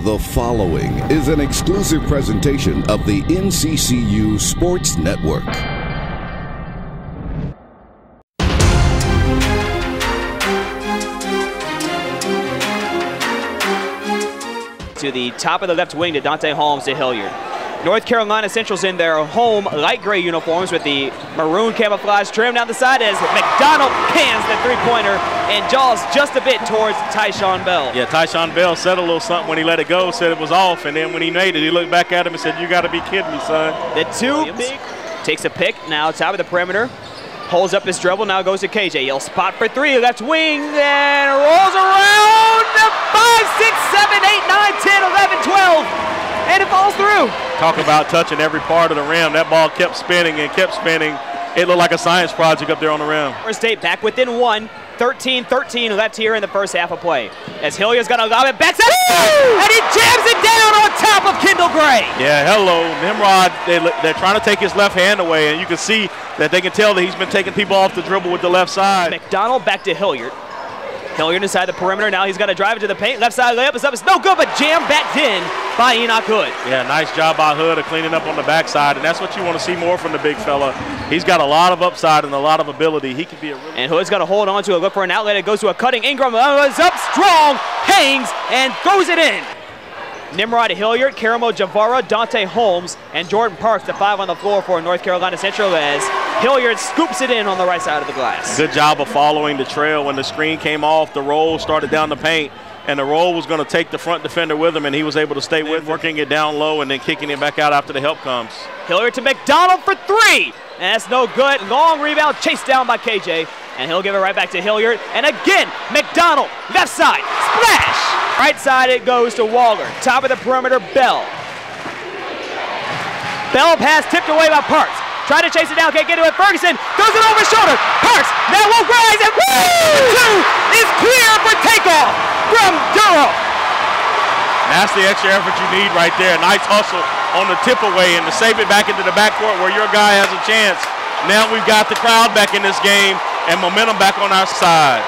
The following is an exclusive presentation of the NCCU Sports Network. To the top of the left wing to Dante Holmes to Hilliard. North Carolina Central's in their home light gray uniforms with the maroon camouflage trim down the side as McDonald cans the three-pointer and jaws just a bit towards Tyshawn Bell. Yeah, Tyshawn Bell said a little something when he let it go, said it was off, and then when he made it, he looked back at him and said, "You got to be kidding me, son." The two takes a pick, now top of the perimeter, holds up his dribble, now goes to KJ. He'll spot for three, left wing, and rolls around to 5, 6, 7, 8, 9, 10, 11, 12, and it falls through. Talk about touching every part of the rim. That ball kept spinning and kept spinning. It looked like a science project up there on the rim. Delaware State back within one. 13-13 left here in the first half of play. As Hilliard's going to lob it back, and he jams it down on top of Kendall Gray. Yeah, hello. Nimrod, they're trying to take his left hand away, and you can see that they can tell that he's been taking people off the dribble with the left side. McDonald back to Hilliard. Hilliard inside the perimeter. Now he's got to drive it to the paint. Left side layup is up. It's no good, but jammed back in by Enoch Hood. Yeah, nice job by Hood of cleaning up on the backside, and that's what you want to see more from the big fella. He's got a lot of upside and a lot of ability. He could be a really... And Hood's got to hold on to it, look for an outlet. It goes to a cutting Ingram. Is up strong, hangs, and throws it in. Nimrod Hilliard, Karamo Javara, Dante Holmes, and Jordan Parks, the five on the floor for North Carolina Central as Hilliard scoops it in on the right side of the glass. Good job of following the trail. When the screen came off, the roll started down the paint, and the roll was going to take the front defender with him, and he was able to stay with, working it down low and then kicking it back out after the help comes. Hilliard to McDonald for three, and that's no good. Long rebound chased down by KJ, and he'll give it right back to Hilliard. And again, McDonald, left side, splash! Right side it goes to Waller. Top of the perimeter, Bell. Bell pass tipped away by Parks. Try to chase it down, can't get to it. Ferguson throws it over his shoulder. Parks now will rise, and two is clear for takeoff from Durham. That's the extra effort you need right there. Nice hustle on the tip away and to save it back into the backcourt where your guy has a chance. Now we've got the crowd back in this game and momentum back on our side.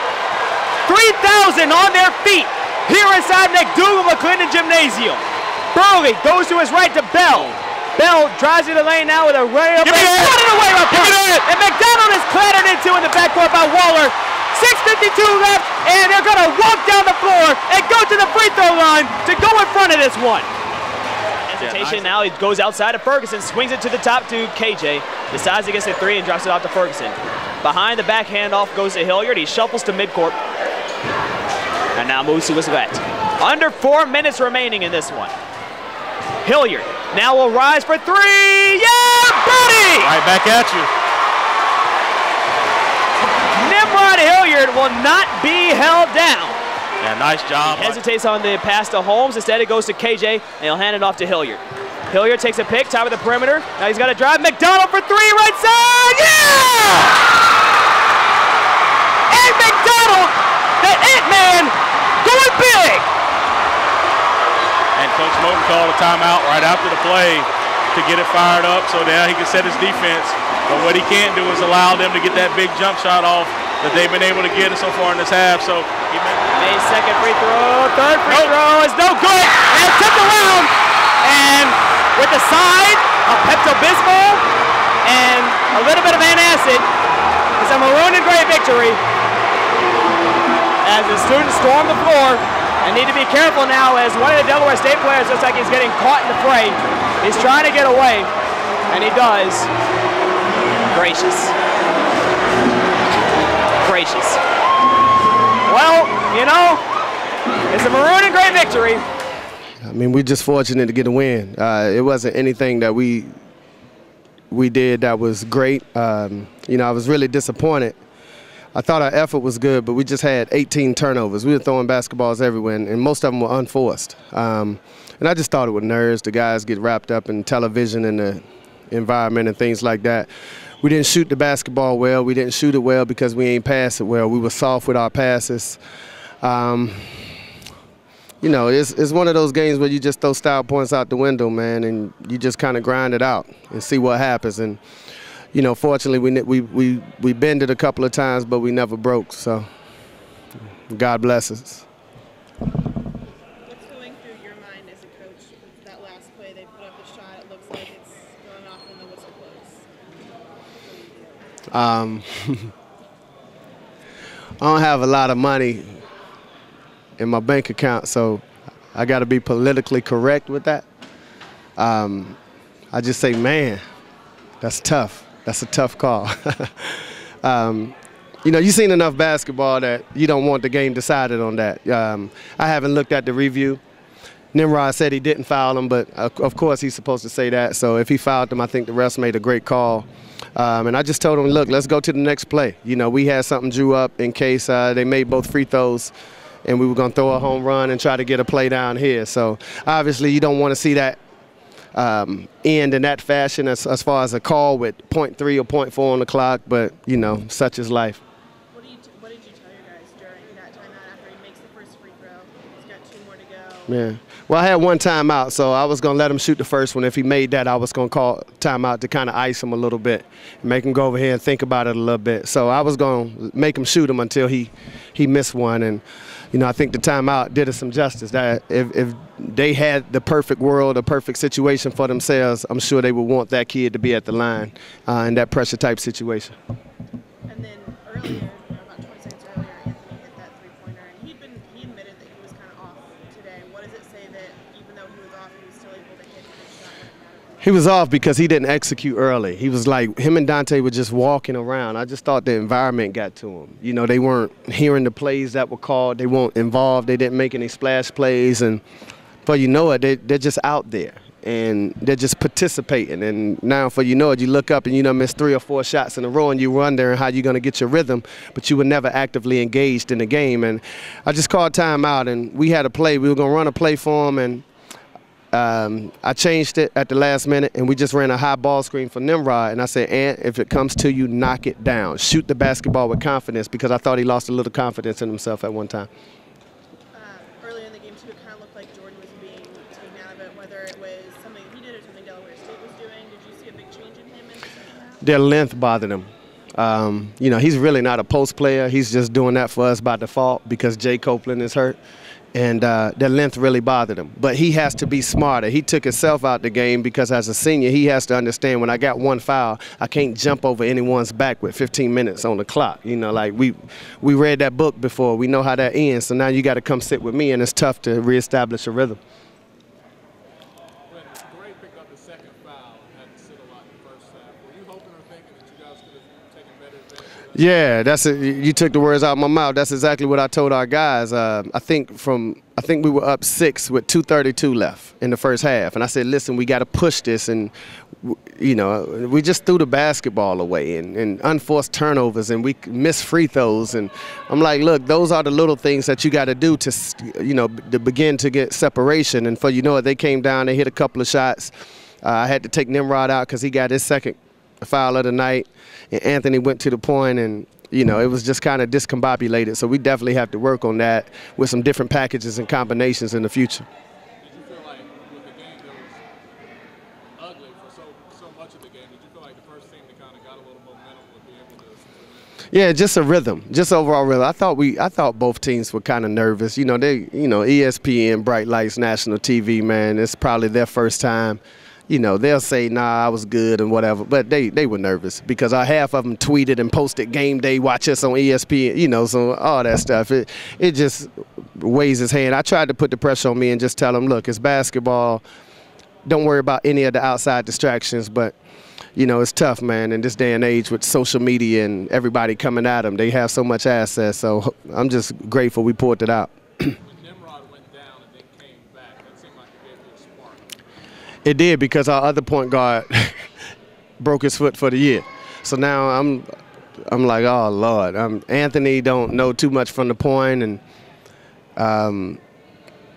3,000 on their feet here inside McDougal-McClendon Gymnasium. Burley goes to his right to Bell. Bell drives to the lane now with a layup. Put it away by Parks. And McDonald is clattered into in the backcourt by Waller. 6:52 left, and they're going to walk down the floor and go to the free throw line to go in front of this one. Hesitation now, he goes outside of Ferguson, swings it to the top to KJ, decides he gets a three and drops it off to Ferguson. Behind the back handoff goes to Hilliard. He shuffles to midcourt. And now moves to his left. Under 4 minutes remaining in this one. Hilliard now will rise for three. Yeah, buddy! Right back at you. Nimrod Hilliard will not be held down. Yeah, nice job. He hesitates on the pass to Holmes. Instead, it goes to KJ, and he'll hand it off to Hilliard. Hilliard takes a pick, top of the perimeter. Now he's got to drive. McDonald for three, right side. Yeah! And McDonald, the Ant-Man, going big. And Coach Moten called a timeout right after the play to get it fired up so now he can set his defense. But what he can't do is allow them to get that big jump shot off that they've been able to get so far in this half. So he made second free throw, third free throw is no good, and tipped around. And with the side of Pepto-Bismol and a little bit of antacid, it's a maroon and gray victory as the students storm the floor and need to be careful now as one of the Delaware State players looks like he's getting caught in the fray. He's trying to get away, and he does. Gracious. Gracious. Well, you know, it's a maroon and gray victory. I mean, we're just fortunate to get a win. It wasn't anything that we did that was great. You know, I was really disappointed. I thought our effort was good, but we just had 18 turnovers. We were throwing basketballs everywhere, and most of them were unforced. And I just thought it was nerves. The guys get wrapped up in television and the environment and things like that. We didn't shoot the basketball well. We didn't shoot it well because we ain't pass it well. We were soft with our passes. You know, it's one of those games where you just throw style points out the window, man, and you just kind of grind it out and see what happens. And you know, fortunately, we bended a couple of times, but we never broke. So, God bless us. What's going through your mind play, they put up the shot. It looks like it's going off when the whistle blows. I don't have a lot of money in my bank account, so I got to be politically correct with that. I just say, man, that's tough. That's a tough call. You know, you've seen enough basketball that you don't want the game decided on that. I haven't looked at the review. Nimrod said he didn't foul him, but of course he's supposed to say that. So if he fouled him, I think the refs made a great call. And I just told him, look, let's go to the next play. You know, we had something drew up in case they made both free throws and we were going to throw a home run and try to get a play down here. So obviously you don't want to see that end in that fashion as far as a call with 0.3 or 0.4 on the clock, but, you know, such is life. What did you tell your guys during that timeout after he makes the first free throw? He's got 2 more to go. Yeah. Well, I had one timeout, so I was going to let him shoot the first one. If he made that, I was going to call timeout to kind of ice him a little bit, make him go over here and think about it a little bit. So I was going to make him shoot him until he missed one. And, you know, I think the timeout did us some justice. That if they had the perfect world, a perfect situation for themselves, I'm sure they would want that kid to be at the line in that pressure type situation. And then earlier, about 20 seconds earlier, Anthony hit that three-pointer, and he admitted that he was kind of off today. What does it say that even though he was off, he was still able to hit the shot when it mattered? He was off because he didn't execute early. He was like, him and Dante were just walking around. I just thought the environment got to him. You know, they weren't hearing the plays that were called. They weren't involved. They didn't make any splash plays. And for you know it, they're just out there. And they're just participating. And now for you know it, you look up and you miss 3 or 4 shots in a row and you wonder how you're going to get your rhythm, but you were never actively engaged in the game. And I just called timeout, and we had a play. We were going to run a play for him, and I changed it at the last minute, and we just ran a high ball screen for Nimrod. And I said, Ant, if it comes to you, knock it down. Shoot the basketball with confidence, because I thought he lost a little confidence in himself at one time. Earlier in the game, too, it kind of looked like Jordan was being taken out of it, whether it was something he did or something Delaware State was doing. Did you see a big change in him in the second half? Their length bothered him. You know, he's really not a post player. He's just doing that for us by default because Jay Copeland is hurt. And their length really bothered him. But he has to be smarter. He took himself out the game because as a senior, he has to understand when I got one foul, I can't jump over anyone's back with 15 minutes on the clock. You know, like we read that book before. We know how that ends. So now you got to come sit with me, and it's tough to reestablish a rhythm. When Gray picked up the second foul and had to sit a lot in the first half, were you hoping or thinking that you guys could have taken better advantage of that? Yeah, that's it. You took the words out of my mouth. That's exactly what I told our guys. I think we were up 6 with 2:32 left in the first half, and I said, listen, we got to push this. And you know, we just threw the basketball away and unforced turnovers, and we missed free throws. And I'm like, look, those are the little things that you got to do to, you know, to begin to get separation. And for you know it, they came down, they hit a couple of shots. I had to take Nimrod out because he got his second foul of the night, and Anthony went to the point, and you know, it was just kind of discombobulated. So we definitely have to work on that with some different packages and combinations in the future. Did you feel like with the game that was ugly for so much of the game, did you feel like the first team that kind of got a little momentum would be able to? Yeah, just a rhythm, just overall rhythm. I thought both teams were kind of nervous. You know, ESPN, bright lights, national TV, man. It's probably their first time. You know, they'll say, nah, I was good and whatever, but they were nervous because half of them tweeted and posted game day, watch us on ESPN, you know, so all that stuff. It just weighs his hand. I tried to put the pressure on me and just tell them, look, it's basketball. Don't worry about any of the outside distractions, but, you know, it's tough, man, in this day and age with social media and everybody coming at them. They have so much access, so I'm just grateful we pulled it out. It did, because our other point guard broke his foot for the year. So now I'm like, oh, Lord. Anthony don't know too much from the point. And,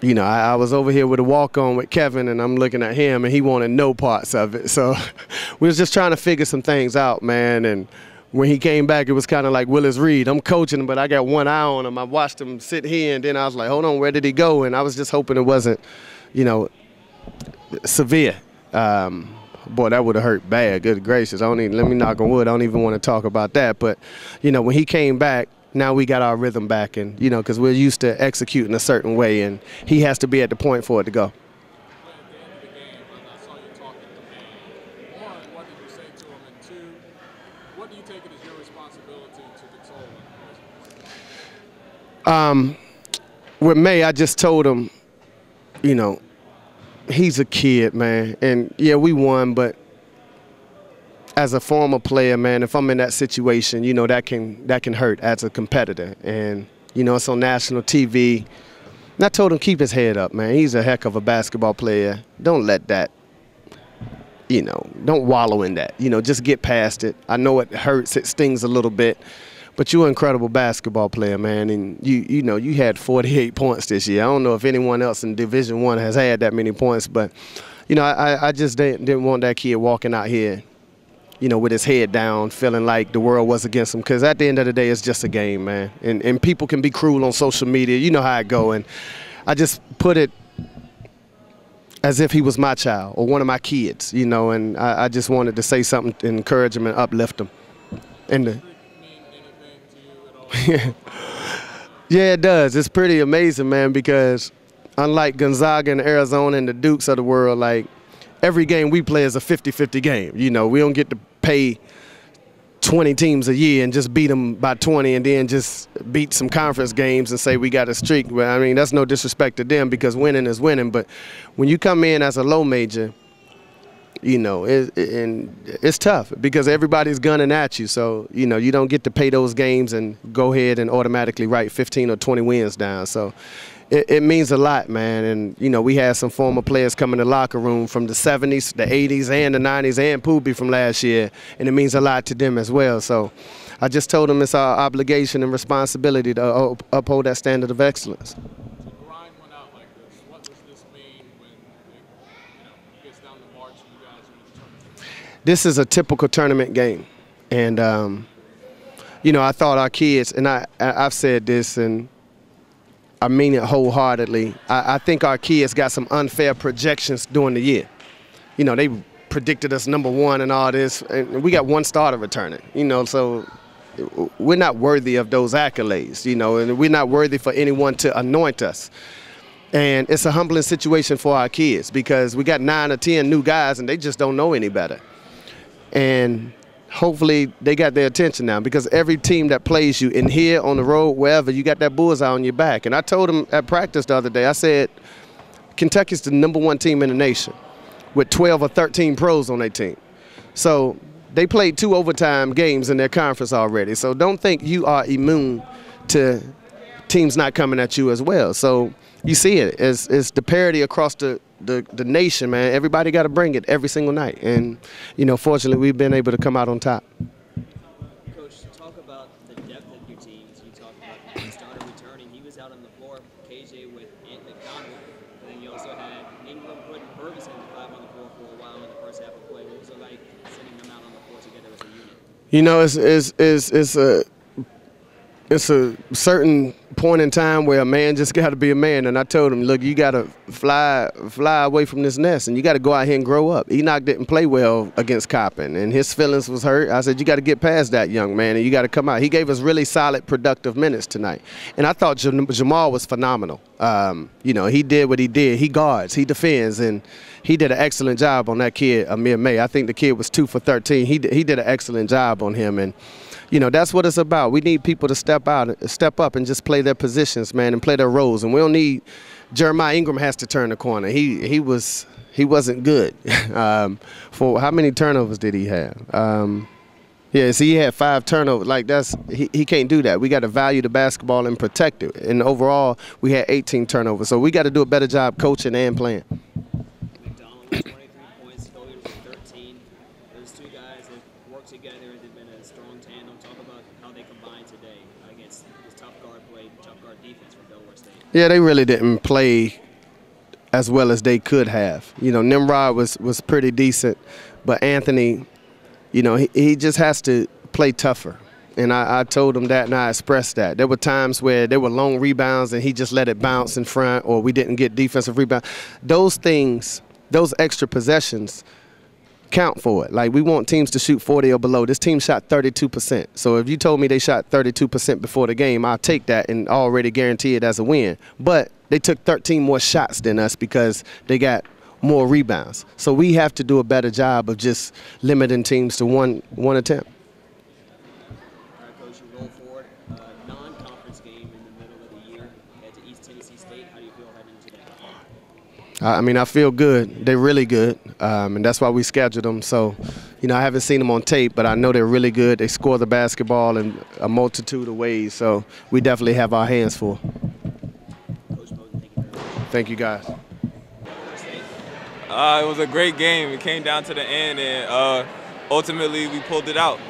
you know, I was over here with a walk-on with Kevin, and I'm looking at him, and he wanted no parts of it. So we was just trying to figure some things out, man. And when he came back, it was kind of like Willis Reed. I'm coaching him, but I got one eye on him. I watched him sit here, and then I was like, hold on, where did he go? And I was just hoping it wasn't, you know, severe. Boy, that would have hurt bad. Good gracious. Let me knock on wood. I don't even want to talk about that. But, you know, when he came back, now we got our rhythm back, and, you know, because we're used to executing a certain way, and he has to be at the point for it to go. At the end of the game, With May, I just told him, you know, he's a kid, man. And, yeah, we won, but as a former player, man, if I'm in that situation, you know, that can hurt as a competitor. And, you know, it's on national TV. And I told him keep his head up, man. He's a heck of a basketball player. Don't let that, you know, don't wallow in that. You know, just get past it. I know it hurts. It stings a little bit. But you're an incredible basketball player, man, and you know you had 48 points this year. I don't know if anyone else in Division I has had that many points, but you know I just didn't want that kid walking out here, you know, with his head down, feeling like the world was against him. Because at the end of the day, it's just a game, man, and people can be cruel on social media. You know how it go, and I just put it as if he was my child or one of my kids, you know, and I just wanted to say something to encourage him and uplift him. And yeah, it does. It's pretty amazing, man, because unlike Gonzaga and Arizona and the Dukes of the world, like every game we play is a 50-50 game. You know, we don't get to pay 20 teams a year and just beat them by 20 and then just beat some conference games and say we got a streak. But I mean, that's no disrespect to them because winning is winning. But when you come in as a low major, you know, it's tough because everybody's gunning at you. So, you know, you don't get to pay those games and go ahead and automatically write 15 or 20 wins down. So it means a lot, man. And, you know, we had some former players come in the locker room from the 70s, the 80s, and the 90s, and Poobie from last year, and it means a lot to them as well. So I just told them it's our obligation and responsibility to uphold that standard of excellence. This is a typical tournament game. And, you know, I thought our kids, and I've said this, and I mean it wholeheartedly, I think our kids got some unfair projections during the year. You know, they predicted us #1 and all this, and we got one starter returning, you know, so we're not worthy of those accolades, you know, and we're not worthy for anyone to anoint us. And it's a humbling situation for our kids because we got 9 or 10 new guys, and they just don't know any better. And hopefully they got their attention now because every team that plays you in here, on the road, wherever, you got that bullseye on your back. And I told them at practice the other day, I said, Kentucky's the #1 team in the nation with 12 or 13 pros on their team. So they played 2 overtime games in their conference already. So don't think you are immune to teams not coming at you as well. So you see it. It's the parity across the nation, man. Everybody got to bring it every single night. And, you know, fortunately, we've been able to come out on top. Coach, talk about the depth of your teams. You talked about the starter returning. He was out on the floor, KJ with Ant McDonald. And then you also had Ingram putting Ferguson 5 on the floor for a while in the first half of play. What was it like sending them out on the floor together as a unit? You know, it's a certain point in time where a man just got to be a man. And I told him, look, you got to fly away from this nest, and you got to go out here and grow up. Enoch didn't play well against Coppin, and his feelings was hurt. I said, you got to get past that, young man, and you got to come out. He gave us really solid, productive minutes tonight. And I thought Jamal was phenomenal. You know, he did what he did. He guards, he defends, and he did an excellent job on that kid, Amir May. I think the kid was 2 for 13. He did an excellent job on him. And you know, that's what it's about. We need people to step up and just play their positions, man, and play their roles. And we don't need Jeremiah Ingram has to turn the corner. He wasn't good. For how many turnovers did he have? Yeah, see, he had 5 turnovers. Like he can't do that. We got to value the basketball and protect it. And overall, we had 18 turnovers. So we got to do a better job coaching and playing. McDonald with 23 points, Hilliard with 13. Those 2 guys have worked together. They've been a strong tandem. Talk about how they combined today against this tough guard defense from Delaware State. Yeah, they really didn't play as well as they could have. You know, Nimrod was pretty decent, but Anthony, you know, he just has to play tougher. And I told him that, and I expressed that. There were times where there were long rebounds and he just let it bounce in front, or we didn't get defensive rebound. Those things, those extra possessions count for it. Like, we want teams to shoot 40 or below. This team shot 32%. So if you told me they shot 32% before the game, I'll take that and already guarantee it as a win. But they took 13 more shots than us because they got more rebounds. So we have to do a better job of just limiting teams to one attempt. Coach, you roll forward, non-conference game in the middle of the State. How do you feel heading into that? I mean, I feel good. They're really good, and that's why we scheduled them. So, you know, I haven't seen them on tape, but I know they're really good. They score the basketball in a multitude of ways, so we definitely have our hands full. Coach Bowden, thank you very much. Thank you, guys. It was a great game. It came down to the end, and ultimately we pulled it out. You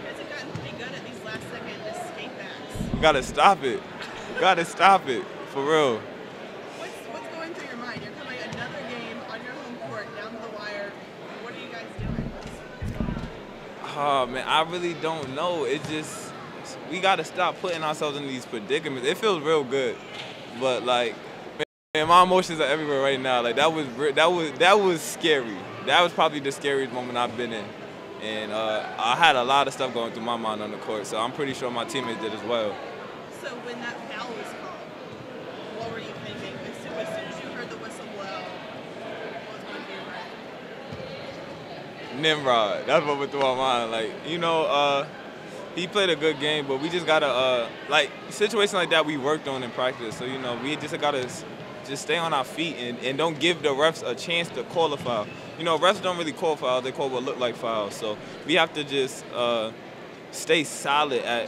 guys have gotten pretty good at these last-second escape backs. We gotta stop it. We gotta stop it, for real. What's going through your mind? You're coming another game on your home court, down to the wire. What are you guys doing? Oh, man, I really don't know. It just, we gotta stop putting ourselves in these predicaments. It feels real good, but like, man, my emotions are everywhere right now. Like that was scary. That was probably the scariest moment I've been in, and I had a lot of stuff going through my mind on the court. So I'm pretty sure my teammates did as well. So when that foul was called, what were you thinking? As soon as you heard the whistle blow, what was going through your mind? Nimrod, that's what went through our mind. Like, you know, he played a good game, but we just gotta like situations like that we worked on in practice. So you know, we just gotta just stay on our feet and don't give the refs a chance to call a foul. You know, refs don't really call fouls; they call what look like fouls. So we have to just stay solid at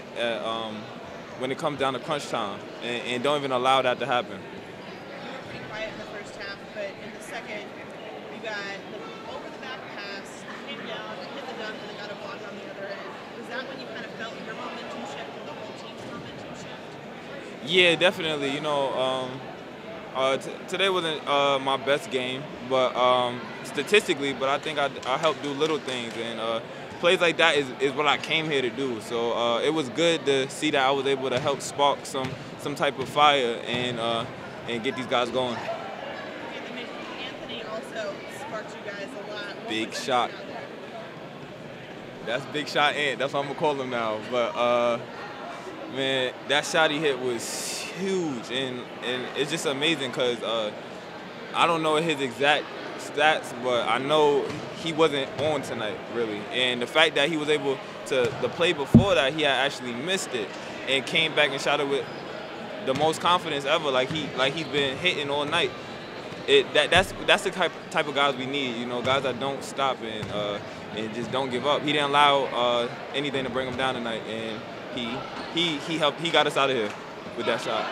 when it comes down to crunch time, and don't even allow that to happen. You were pretty quiet in the first half, but in the second, you got the over-the-back pass, came down, hit the dunk, and then got a block on the other end. Was that when you kind of felt your momentum shift and the whole team's momentum shift? Yeah, definitely. You know, today wasn't my best game, but statistically, but I think I helped do little things, and plays like that is what I came here to do. So it was good to see that I was able to help spark some type of fire and get these guys going. Anthony also sparked you guys a lot. Big shot. That's Big Shot Ant. That's what I'm gonna call him now. But man, that shot he hit was huge, and it's just amazing because I don't know his exact stats, but I know he wasn't on tonight, really. And the fact that he was able to, the play before that, he had actually missed it and came back and shot it with the most confidence ever, like he's been hitting all night. That's the type of guys we need, you know, guys that don't stop and just don't give up. He didn't allow anything to bring him down tonight, and he helped. He got us out of here with that shot.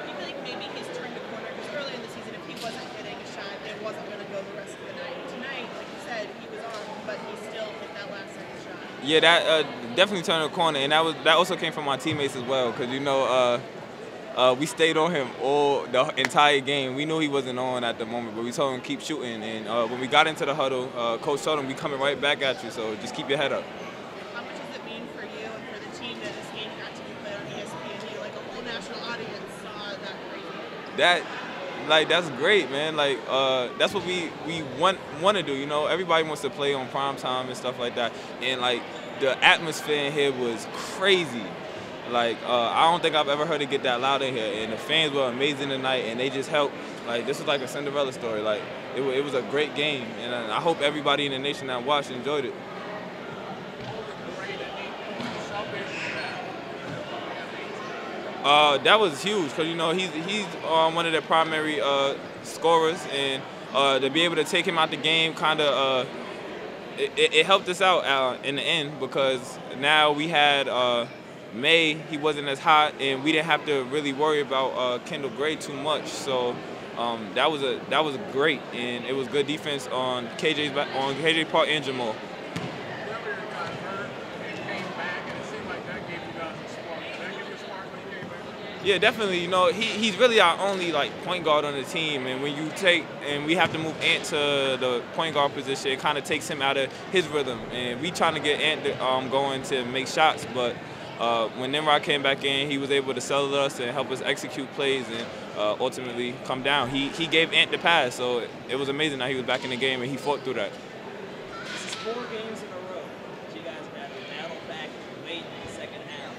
Do you think maybe he's turned a corner? Because earlier in the season, if he wasn't hitting a shot, it wasn't going to go the rest of the night. Tonight, like you said, he was on, but he still hit that last second shot. Yeah, that definitely turned a corner, and that also came from my teammates as well, because you know we stayed on him all the entire game. We knew he wasn't on at the moment, but we told him keep shooting. And when we got into the huddle, coach told him we coming right back at you, so just keep your head up. How much does it mean for you and for the team that this game got to be played on ESPN? Like a whole national audience saw that crazy. That's great, man. Like that's what we want to do. You know, everybody wants to play on prime time and stuff like that. And like the atmosphere in here was crazy. Like, I don't think I've ever heard it get that loud in here. And the fans were amazing tonight, and they just helped. Like, this was like a Cinderella story. Like, it was a great game, and I hope everybody in the nation that watched enjoyed it. That was huge, because, you know, he's one of their primary scorers, and to be able to take him out the game kind of it helped us out in the end, because now we had May, he wasn't as hot, and we didn't have to really worry about Kendall Gray too much. So that was great, and it was good defense on KJ's part and Jamal. Yeah, definitely. You know, he's really our only point guard on the team, and when you we have to move Ant to the point guard position, it kind of takes him out of his rhythm. And we trying to get Ant going to make shots, but when Nimrod came back in, he was able to settle us and help us execute plays and ultimately come down. He gave Ant the pass, so it was amazing that he was back in the game and he fought through that. This is 4 games in a row that you guys have battled back late in the second half.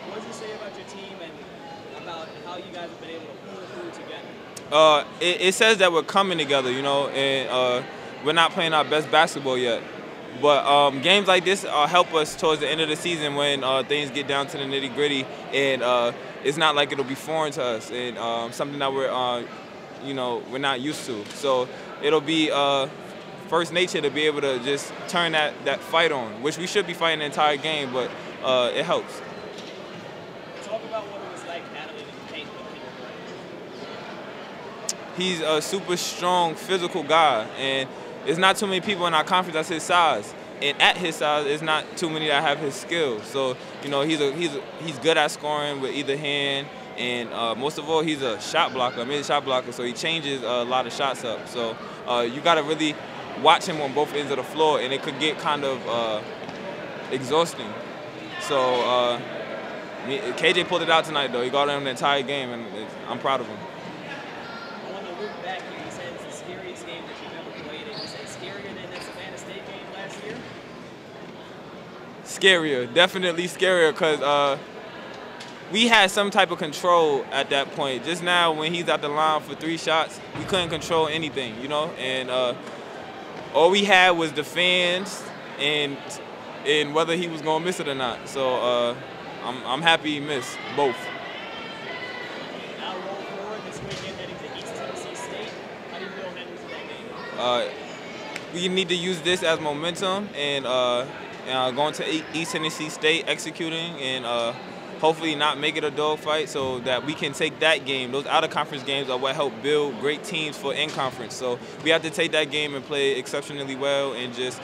What does it say about your team and about how you guys have been able to pull through together? It says that we're coming together, you know, and we're not playing our best basketball yet. But games like this help us towards the end of the season when things get down to the nitty-gritty, and it's not like it'll be foreign to us and something that we're not used to. So it'll be first nature to be able to just turn that fight on, which we should be fighting the entire game, but it helps. Talk about what it was like battling in the paint with Peter. He's a super strong, physical guy, and there's not too many people in our conference that's his size. And at his size, there's not too many that have his skills. So, he's good at scoring with either hand, and most of all, he's a shot blocker, shot blocker, so he changes a lot of shots up. So you got to really watch him on both ends of the floor, and it could get kind of exhausting. So KJ pulled it out tonight, though. He got him the entire game, and I'm proud of him. I want to look back here. You said it's the scariest game that you've ever played in. You said scarier than that Savannah State game last year? Scarier, definitely scarier, because we had some type of control at that point. Just now, when he's at the line for 3 shots, we couldn't control anything, and all we had was the fans and whether he was going to miss it or not. So I'm happy he missed both. Now roll forward this weekend heading to East Tennessee State. How do you feel heading to that game? We need to use this as momentum and going to East Tennessee State, executing, and hopefully not make it a dogfight so that we can take that game. Those out-of-conference games are what help build great teams for in-conference. So we have to take that game and play exceptionally well and just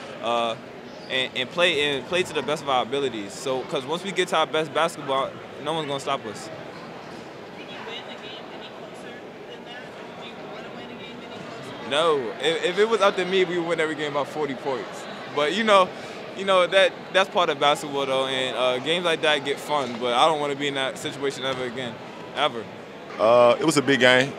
and play to the best of our abilities. So because once we get to our best basketball, no one's going to stop us. Can you win the game any closer than that? Do you want to win a game any closer? No. If it was up to me, we would win every game by 40 points. But, that's part of basketball, though, and games like that get fun, but I don't want to be in that situation ever again, ever. It was a big game,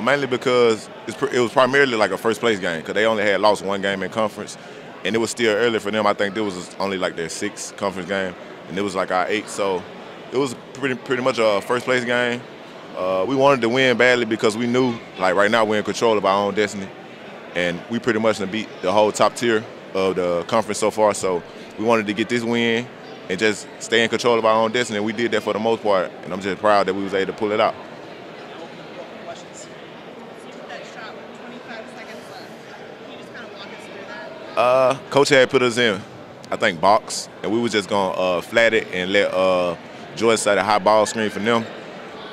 mainly because it was primarily like a first-place game, because they only had lost 1 game in conference, and it was still early for them. I think it was only like their 6th conference game, and it was like our 8th, so it was pretty much a first-place game. We wanted to win badly because we knew, like right now, we're in control of our own destiny, and we pretty much beat the whole top tier of the conference so far, so we wanted to get this win and just stay in control of our own destiny, and we did that for the most part, and I'm just proud that we was able to pull it out. See with that shot with 25 seconds left, can you just kind of walk us through that? Coach had put us in, I think, box, and we were just going to flat it and let George set a high ball screen for them,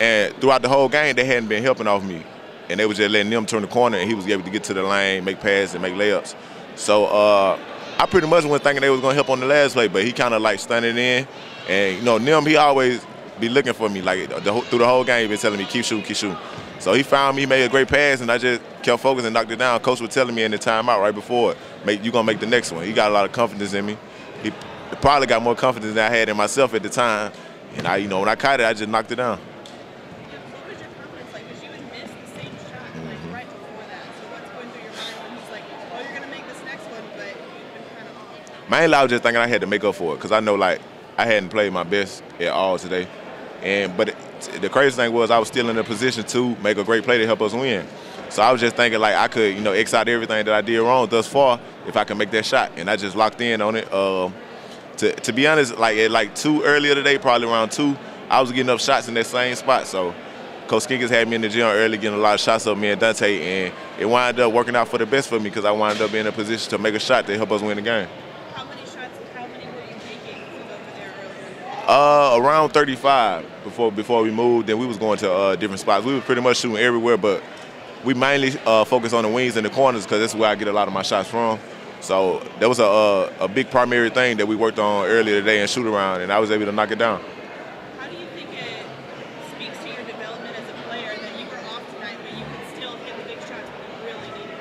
and throughout the whole game, they hadn't been helping off me, and they were just letting them turn the corner, and he was able to get to the lane, make passes, and make layups. So I pretty much went thinking they was gonna help on the last play, but he kind of like stunned it in. And Nim, he always be looking for me, like through the whole game, he been telling me keep shooting, keep shooting. So he found me, made a great pass, and I just kept focusing and knocked it down. Coach was telling me in the timeout right before, you gonna make the next one. He got a lot of confidence in me. He probably got more confidence than I had in myself at the time. And when I caught it, I just knocked it down. What was your confidence like? Because you had missed the same shot right before that. So what's going through your mind when he's like, oh, you're going to make this next one, but you've been kind of off? Mainly, I was just thinking I had to make up for it because I know, like, I hadn't played my best at all today. But the crazy thing was I was still in a position to make a great play to help us win. So I was just thinking, like, I could, X out everything that I did wrong thus far if I could make that shot. And I just locked in on it. To be honest, like at 2 earlier today, probably around 2, I was getting up shots in that same spot. So Coach Skiggins had me in the gym early getting a lot of shots up, me and Dante, and it wound up working out for the best for me because I wound up in a position to make a shot to help us win the game. How many were you making over there earlier? Around 35 before we moved. Then we was going to different spots. We were pretty much shooting everywhere, but we mainly focus on the wings and the corners because that's where I get a lot of my shots from. So that was a big primary thing that we worked on earlier today in shoot around, and I was able to knock it down. How do you think it speaks to your development as a player that you were off tonight, but you could still hit the big shots when you really needed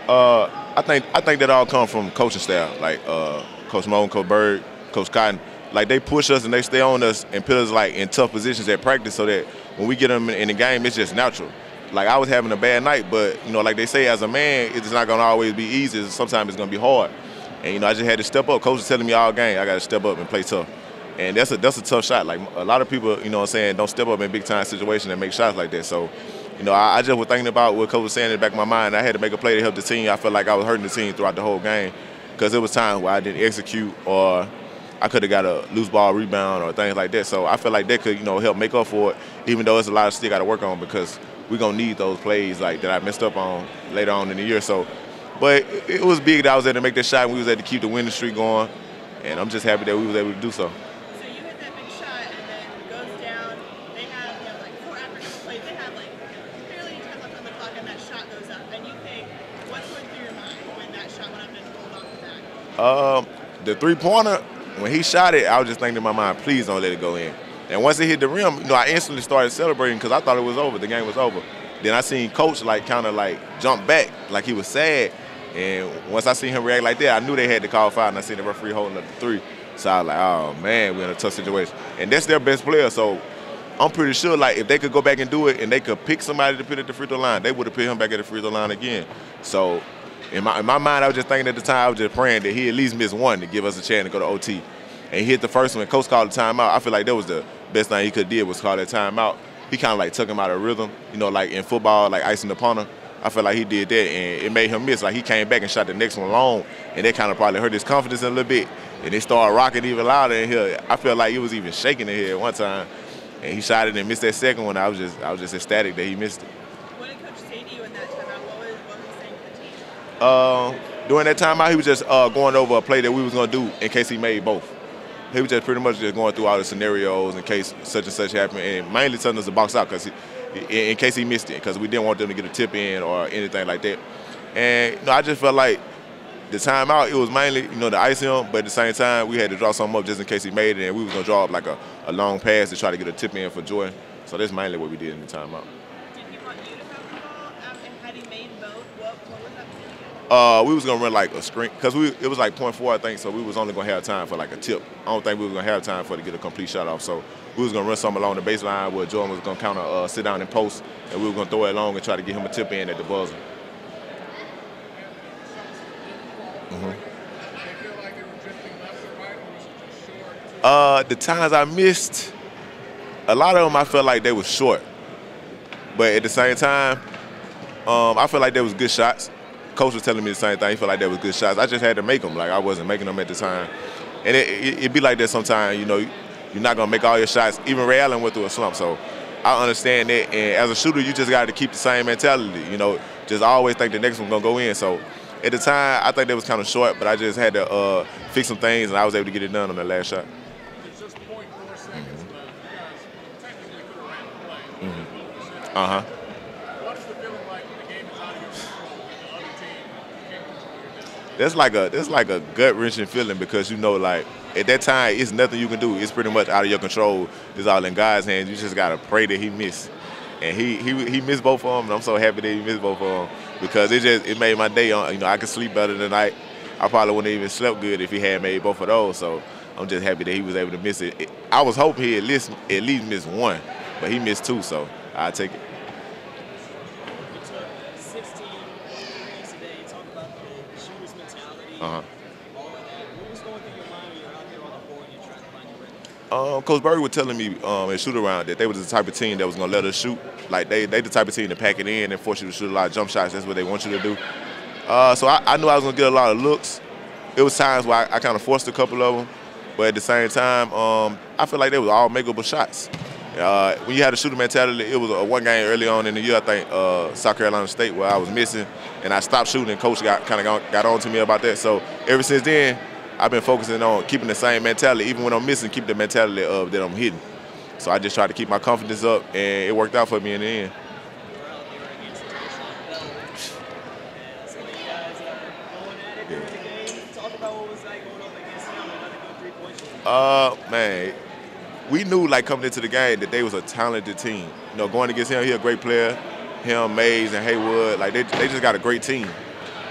it? I think that all comes from coaching staff, like Coach Moan, Coach Bird, Coach Cotton. Like they push us and they stay on us and put us like in tough positions at practice so that when we get them in the game, it's just natural. Like I was having a bad night, but like they say, as a man, it's not gonna always be easy. Sometimes it's gonna be hard, and I just had to step up. Coach was telling me all game, I got to step up and play tough, and that's a tough shot. Like a lot of people, don't step up in big time situations and make shots like that. So, I just was thinking about what Coach was saying in the back of my mind. I had to make a play to help the team. I felt like I was hurting the team throughout the whole game, because it was times where I didn't execute or I could have got a loose ball rebound or things like that. So I feel like that could, help make up for it, even though it's a lot of still got to work on because we're going to need those plays like that I messed up on later on in the year. So, but it was big that I was able to make that shot and we was able to keep the winning streak going. And I'm just happy that we was able to do so. So you hit that big shot and then it goes down. They have like 4 after plays. They have like barely any time left on the clock and that shot goes up. And you think, what's going through your mind when that shot went up and rolled off the back? The three-pointer, when he shot it, I was just thinking in my mind, please don't let it go in. And once it hit the rim, I instantly started celebrating because I thought it was over. The game was over. Then I seen Coach kind of jump back like he was sad. And once I seen him react like that, I knew they had to call foul, and I seen the referee holding up the 3. So I was like, oh, man, we're in a tough situation. And that's their best player, so I'm pretty sure, if they could go back and do it and they could pick somebody to put at the free throw line, they would have put him back at the free throw line again. So in my mind, I was just thinking at the time, I was just praying that he at least missed one to give us a chance to go to OT. And he hit the first one. Coach called the timeout. I feel like that was the best thing he could have did was call that timeout. He kind of took him out of rhythm, like in football, like icing the punter. I feel like he did that, and it made him miss. He came back and shot the next one long, and that kind of probably hurt his confidence a little bit. And they started rocking even louder in here. I felt like he was even shaking in here at one time, and he shot it and missed that second one. I was just ecstatic that he missed it. What did Coach say to you in that timeout? What was he saying to the team? During that timeout, he was just going over a play that we was gonna do in case he made both. He was just pretty much just going through all the scenarios in case such and such happened, and mainly telling us to box out because in case he missed it, because we didn't want them to get a tip in or anything like that. And I just felt like the timeout, it was mainly to ice him, but at the same time we had to draw something up just in case he made it, and we was gonna draw up a long pass to try to get a tip in for Jordan. So that's mainly what we did in the timeout. Did he want you to have the ball? And had he made both, what was that? We was gonna run a screen because it was 0.4, I think, so we was only gonna have time for a tip. I don't think we was gonna have time for to get a complete shot off. So we was gonna run something along the baseline where Jordan was gonna counter sit down and post, and we were gonna throw it long and try to get him a tip in at the buzzer. The times I missed, a lot of them I felt like they were short, but at the same time, I felt like they was good shots. Coach was telling me the same thing. He felt like they was good shots. I just had to make them. I wasn't making them at the time, and it be like that sometimes. You're not gonna make all your shots. Even Ray Allen went through a slump, so I understand that. And as a shooter, you just got to keep the same mentality. Just always think the next one's gonna go in. So at the time, I think that was kind of short, but I just had to fix some things, and I was able to get it done on the last shot. It's just 0.4 seconds left. You guys technically could have ran the play. What's the feeling like when the game is out of your control and the other team can't control your destiny? That's like a gut-wrenching feeling because at that time it's nothing you can do. It's pretty much out of your control. It's all in God's hands. You just gotta pray that he missed. And he missed both of them, and I'm so happy that he missed both of them because it made my day. I could sleep better tonight. I probably wouldn't have even slept good if he had made both of those. So I'm just happy that he was able to miss it. I was hoping he at least missed one, but he missed 2, so I'll take it. You took 16 threes today. You talk about the shooter's mentality. Uh-huh. All of that. What was going through your mind when you're out there on the floor and you're trying to find your rhythm? Coach Berry was telling me in shoot around that they was the type of team that was gonna let us shoot. They the type of team to pack it in and force you to shoot a lot of jump shots. That's what they want you to do. So I knew I was gonna get a lot of looks. It was times where I kind of forced a couple of them, but at the same time, I feel like they was all makeable shots. When you had a shooter mentality, it was one game early on in the year, I think, South Carolina State, where I was missing, and I stopped shooting, and Coach got on to me about that. So ever since then, I've been focusing on keeping the same mentality. Even when I'm missing, keep the mentality of that I'm hitting. So I just try to keep my confidence up, and it worked out for me in the end. Man, we knew coming into the game that they was a talented team. Going against him, he a great player. Him, Mays, and Haywood, they just got a great team,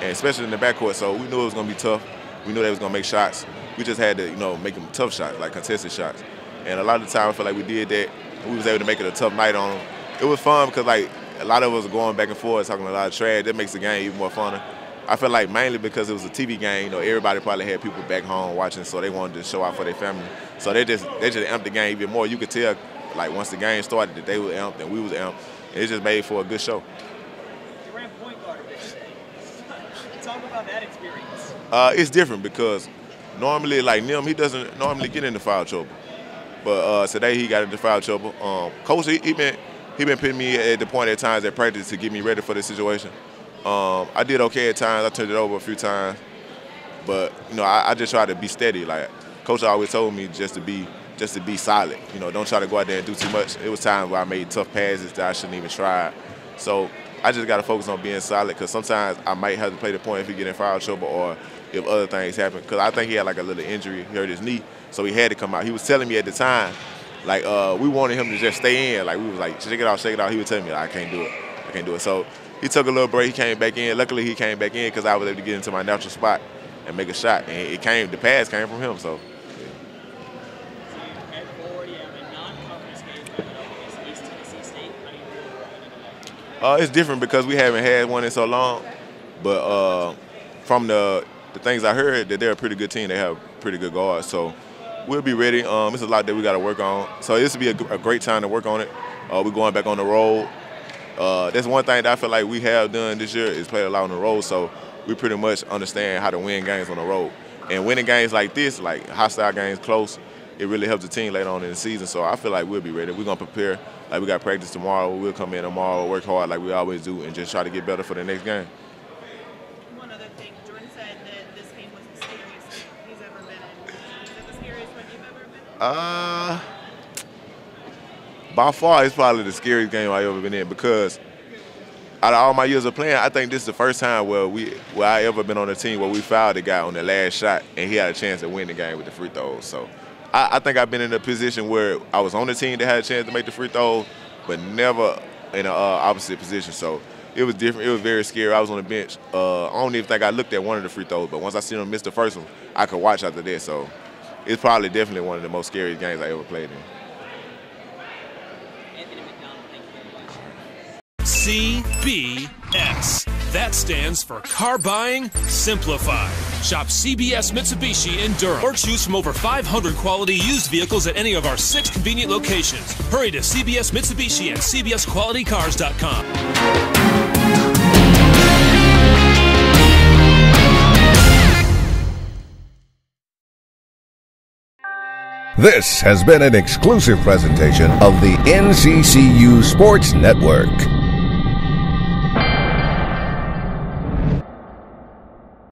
and especially in the backcourt. So we knew it was gonna be tough. We knew they was gonna make shots. We just had to, make them tough shots, contested shots. And a lot of the time, I feel like we did that. We was able to make it a tough night on them. It was fun because a lot of us were going back and forth, talking a lot of trash. That makes the game even more funner. I feel like mainly because it was a TV game, everybody probably had people back home watching, so they wanted to show out for their family. So they just amped the game even more. You could tell, once the game started, that they were amped and we was amped. It just made for a good show. You ran point guard a bit today. Talk about that experience. It's different because normally, like Nim, he doesn't normally get into foul trouble. But today he got into foul trouble. Coach, he been putting me at the point at times at practice to get me ready for the situation. I did okay at times. I turned it over a few times. But, you know, I just try to be steady. Like, Coach always told me just to be solid. You know, don't try to go out there and do too much. It was times where I made tough passes that I shouldn't even try. So I just got to focus on being solid because sometimes I might have to play the point if he get in foul trouble or if other things happen. Because I think he had like a little injury. He hurt his knee, so he had to come out. He was telling me at the time, like, we wanted him to just stay in. Like, we was like, shake it out, shake it out. He was telling me, like, I can't do it. I can't do it. So he took a little break. He came back in. Luckily, he came back in because I was able to get into my natural spot and make a shot. And the pass came from him, so. It's different because we haven't had one in so long, but from the things I heard, that they're a pretty good team. They have pretty good guards, so we'll be ready. It's a lot that we got to work on, so this will be a great time to work on it. We're going back on the road. That's one thing that I feel like we have done this year is play a lot on the road, so we pretty much understand how to win games on the road. And winning games like this, like hostile games, close, it really helps the team later on in the season. So I feel like we'll be ready. We're going to prepare. Like we got practice tomorrow. We'll come in tomorrow, work hard like we always do, and just try to get better for the next game. One other thing, Jordan said that this game was the scariest he's ever been in. Is it the scariest one you've ever been in? By far, it's probably the scariest game I've ever been in because out of all my years of playing, I think this is the first time where I ever been on a team where we fouled the guy on the last shot and he had a chance to win the game with the free throws. So I think I've been in a position where I was on the team that had a chance to make the free throws, but never in an opposite position. So it was different. It was very scary. I was on the bench. I don't even think I looked at one of the free throws, but once I seen him miss the first one, I could watch after that. So it's probably definitely one of the most scariest games I ever played in. CBS. That stands for Car Buying Simplified. Shop CBS Mitsubishi in Durham or choose from over 500 quality used vehicles at any of our 6 convenient locations. Hurry to CBS Mitsubishi at CBSQualityCars.com. This has been an exclusive presentation of the NCCU Sports Network.